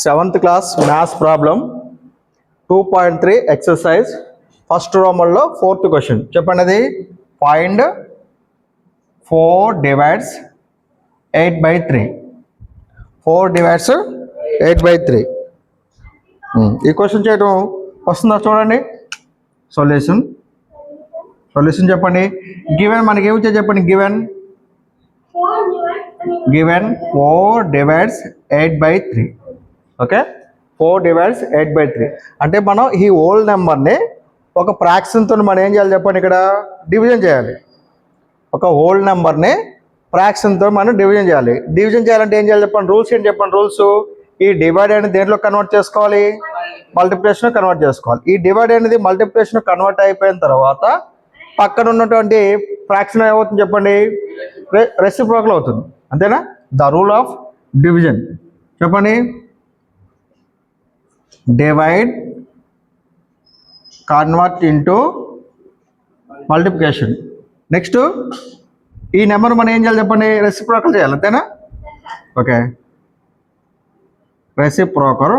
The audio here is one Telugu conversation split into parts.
7th class maths problem 2.3 exercise first roman lo 4th question cheppandi adi find 4 divides 8 by 3 4 divides 8 by 3 ఈ క్వశ్చన్ చేయడం వస్తుందా చూడండి సొల్యూషన్ చెప్పండి గివెన్ మనకి ఏమి వచ్చే చెప్పండి given 4 divides 8 by 3 okay 4 divides 8 by 3 అంటే మనం ఈ హోల్ నెంబర్ని ఒక ఫ్రాక్షన్తో మనం ఏం చేయాలి చెప్పండి ఇక్కడ డివిజన్ చేయాలి ఒక హోల్ నెంబర్ని ఫ్రాక్షన్తో మనం డివిజన్ చేయాలంటే ఏం చేయాలి చెప్పండి రూల్స్ ఏంటి చెప్పండి రూల్స్ ఈ డివైడ్ అనేది దేంట్లో కన్వర్ట్ చేసుకోవాలి మల్టిప్లికేషన్ కన్వర్ట్ చేసుకోవాలి ఈ డివైడ్ అనేది మల్టిప్లికేషన్ కన్వర్ట్ అయిపోయిన తర్వాత పక్కన ఉన్నటువంటి ఫ్రాక్షన్ ఏమవుతుంది చెప్పండి రెసిప్రోకల్ అవుతుంది అంతేనా ద రూల్ ఆఫ్ డివిజన్ చెప్పండి divide convert into multiplication next ఈ నెంబర్ మనం ఏం చేయాలి చెప్పండి రెసిప్రోకల్ చేయాలి అంతేనా okay reciprocal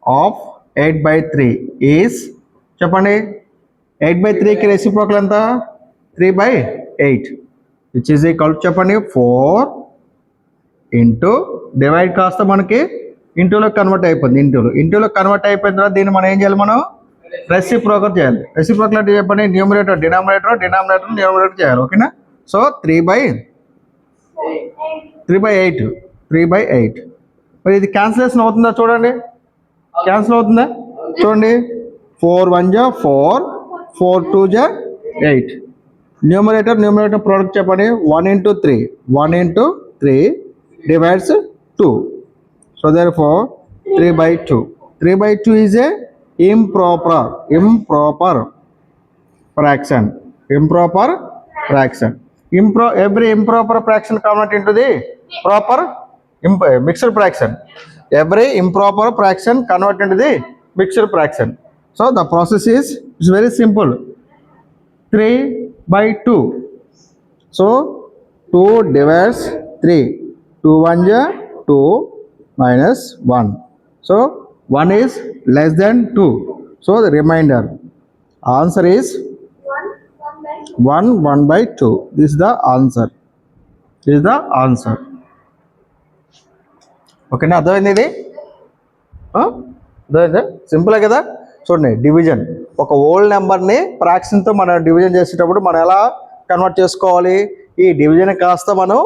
of 8 by 3 is చెప్పండి 8 by 3కి రెసిప్రోకల్ ఎంత 3 by 8 విచ్ ఈజ్ ఈక్వల్ చెప్పండి 4 ఇంటూ డివైడ్ కాస్త మనకి ఇంటూలో కన్వర్ట్ అయిపోయింది ఇంటూలో కన్వర్ట్ అయిపోయిన తర్వాత దీన్ని మనం ఏం చేయాలి మనం రెసిప్రోకల్ చేయాలి రెసిప్రోకల్ అంటే చెప్పండి న్యూమరేటర్ డినామినేటర్ న్యూమరేటర్ చేయాలి ఓకేనా సో 3 by 8 మరి ఇది క్యాన్సిలేషన్ అవుతుందా చూడండి క్యాన్సిల్ అవుతుందా చూడండి 4 1 జా 4 4 2 జా 8 న్యూమరేటర్ ప్రోడక్ట్ చెప్పండి 1 into 3 divides 2 so therefore 3 by 2 is a improper fraction every improper fraction convert into the proper mixed fraction every improper fraction convert into the mixed fraction so the process is very simple 3 by 2 so 2 divides 3 2 1 ja 2 minus 1 so 1 is less than 2 so the remainder answer is 1 by 2 this is the answer ఓకేనా అర్థమైంది ఇది అర్థమైందా సింపులే కదా చూడండి డివిజన్ ఒక హోల్ నెంబర్ని ఫ్రాక్షన్తో మనం డివిజన్ చేసేటప్పుడు మనం ఎలా కన్వర్ట్ చేసుకోవాలి ఈ డివిజన్ కాస్త మనం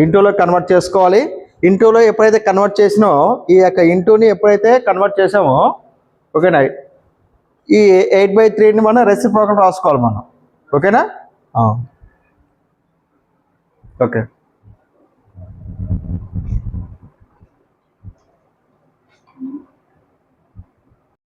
ఇంటూలో కన్వర్ట్ చేసుకోవాలి ఇంటూలో ఎప్పుడైతే కన్వర్ట్ చేసినో ఈ యొక్క ఇంటూని ఎప్పుడైతే కన్వర్ట్ చేసామో ఓకేనా ఈ 8 by 3ని మనం రెసిప్రోకల్ రాసుకోవాలి మనం ఓకేనా ఓకే